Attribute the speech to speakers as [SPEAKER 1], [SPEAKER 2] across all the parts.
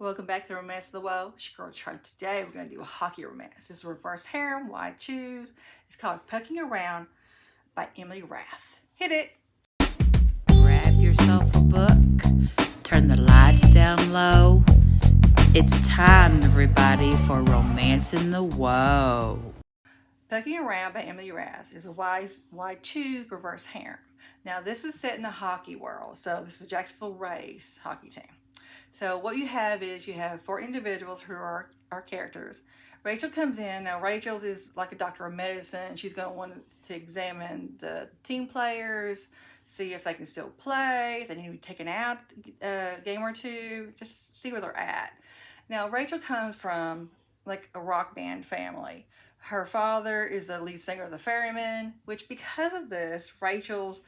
[SPEAKER 1] Welcome back to Romance of the World. It's your girl Charley. Today we're going to do a hockey romance. This is reverse harem, why choose. It's called Pucking Around by Emily Rath. Hit it!
[SPEAKER 2] Grab yourself a book, turn the lights down low. It's time, everybody, for Romance in the Woe.
[SPEAKER 1] Pucking Around by Emily Rath is a why choose reverse harem. Now this is set in the hockey world. So this is Jacksonville Rays hockey team. So what you have is you have four individuals who are characters. Rachel comes in. Now Rachel is like a doctor of medicine. She's going to want to examine the team players, see if they can still play, if they need to be taken out a game or two, just see where they're at. Now Rachel comes from like a rock band family. Her father is the lead singer of the Ferrymen, which because of this, Rachel's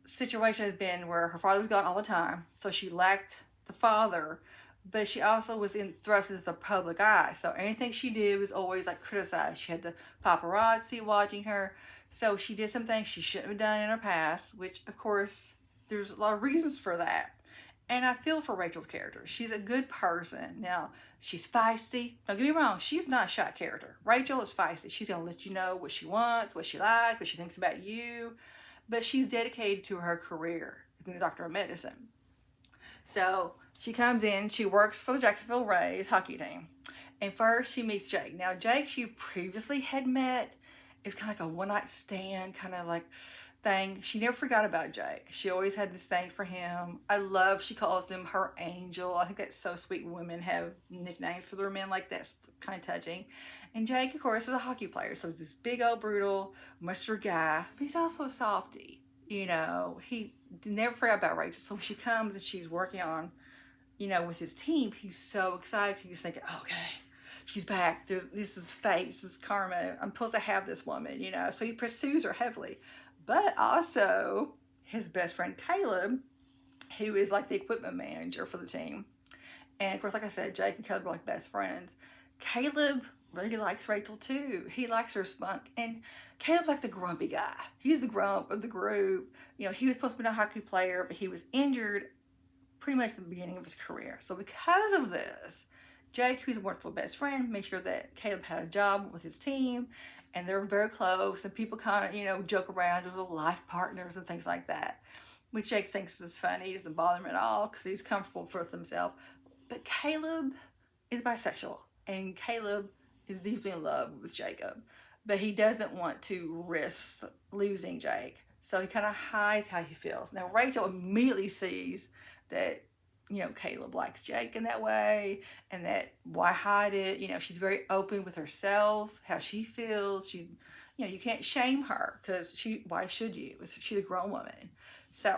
[SPEAKER 1] situation has been where her father was gone all the time, so she lacked the father, but she also was thrust into the public eye. So anything she did was always like criticized. She had the paparazzi watching her, so she did some things she shouldn't have done in her past, which of course there's a lot of reasons for that. And I feel for Rachel's character. She's a good person. Now, she's feisty. Don't get me wrong, she's not a shy character. Rachel is feisty. She's going to let you know what she wants, what she likes, what she thinks about you. But she's dedicated to her career, being a doctor of medicine. So she comes in, she works for the Jacksonville Rays hockey team. And first she meets Jake. Now, Jake she previously had met. It's kind of like a one-night stand kind of like thing. She never forgot about Jake. She always had this thing for him. I love, she calls him her angel. I think that's so sweet when women have nicknames for their men like that's kind of touching. And Jake, of course, is a hockey player. So he's this big old brutal, muscular guy, but he's also a softie. You know, he never forgot about Rachel. So when she comes and she's working on, with his team, he's so excited. He's thinking, okay, she's back. This is fate. This is karma. I'm supposed to have this woman, So he pursues her heavily. But also, his best friend Caleb, who is like the equipment manager for the team. And of course, like I said, Jake and Caleb are like best friends. Caleb really likes Rachel too. He likes her spunk. And Caleb's like the grumpy guy. He's the grump of the group. He was supposed to be a hockey player, but he was injured pretty much at the beginning of his career. So because of this, Jake, who's a wonderful best friend, made sure that Caleb had a job with his team, and they're very close, and people kind of, joke around. There's little life partners and things like that, which Jake thinks is funny. It doesn't bother him at all because he's comfortable with himself. But Caleb is bisexual, and Caleb is deeply in love with Jacob, but he doesn't want to risk losing Jake, so he kind of hides how he feels. Now Rachel immediately sees that Caleb likes Jake in that way, and that why hide it? She's very open with herself, how she feels. You can't shame her because why should you? She's a grown woman. So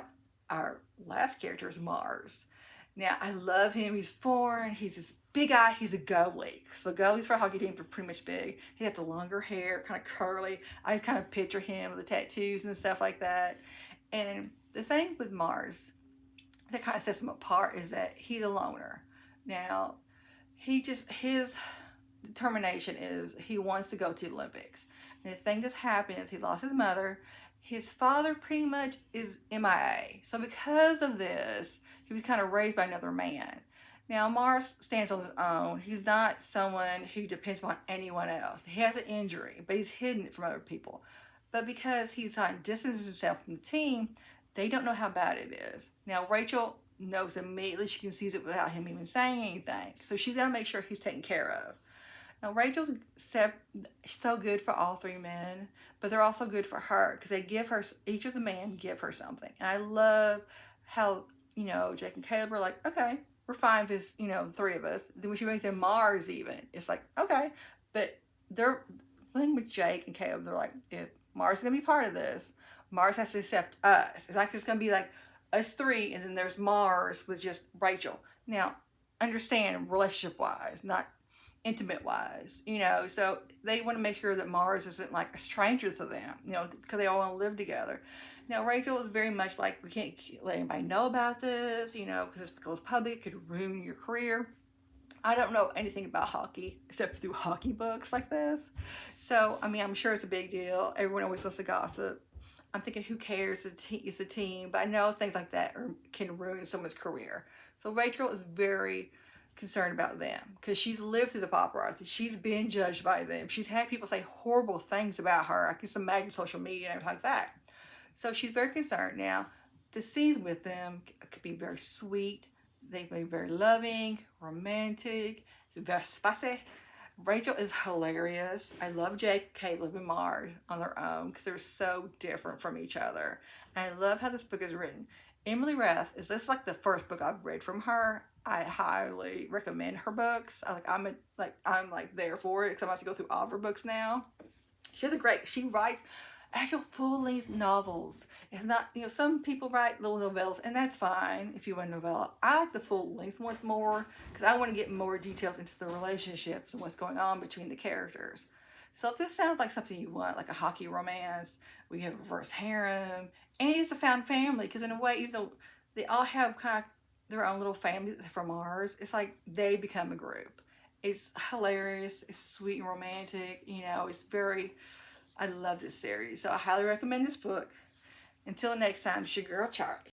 [SPEAKER 1] our last character is Mars. Now I love him. He's foreign. He's this big guy. He's a goalie. So goalies for a hockey team are pretty much big. He got the longer hair, kind of curly. I just kind of picture him with the tattoos and stuff like that. And the thing with Mars that kind of sets him apart is that he's a loner. Now, his determination is he wants to go to the Olympics. And the thing that's happened is he lost his mother. His father pretty much is MIA. So because of this, he was kind of raised by another man. Now, Mars stands on his own. He's not someone who depends on anyone else. He has an injury, but he's hidden it from other people. But because he's distanced himself from the team, they don't know how bad it is. Now, Rachel knows immediately. She can see it without him even saying anything. So she's got to make sure he's taken care of. Now, Rachel's so good for all three men, but they're also good for her because they give her, each of the men give her something. And I love how, Jake and Caleb are like, okay, we're fine if it's, the three of us. Then when she makes them Mars even, it's like, okay. But they're playing with Jake and Caleb. They're like, if Mars is going to be part of this, Mars has to accept us. It's not just going to be like us three, and then there's Mars with just Rachel. Now, understand relationship-wise, not intimate-wise, So they want to make sure that Mars isn't like a stranger to them, because they all want to live together. Now, Rachel is very much like, we can't let anybody know about this, because this goes public, it could ruin your career. I don't know anything about hockey except through hockey books like this. So, I'm sure it's a big deal. Everyone always wants to gossip. I'm thinking, who cares? It's a team. But I know things like that can ruin someone's career. So Rachel is very concerned about them because she's lived through the paparazzi. She's been judged by them. She's had people say horrible things about her. I can just imagine social media and everything like that. So she's very concerned. Now, the scenes with them could be very sweet. They can be very loving, romantic, very spicy. Rachel is hilarious. I love Jake, Caleb, and Mars on their own because they're so different from each other. And I love how this book is written. Emily Rath is this like the first book I've read from her. I highly recommend her books. I'm there for it because I'm about to go through all of her books now. She writes actual full-length novels. It's not, some people write little novellas, and that's fine if you want a novella. I like the full-length ones more because I want to get more details into the relationships and what's going on between the characters. So if this sounds like something you want, like a hockey romance, we have reverse harem, and it's a found family because in a way, even though they all have kind of their own little family from ours, it's like they become a group. It's hilarious. It's sweet and romantic. I love this series. So I highly recommend this book. Until next time, it's your girl Charley.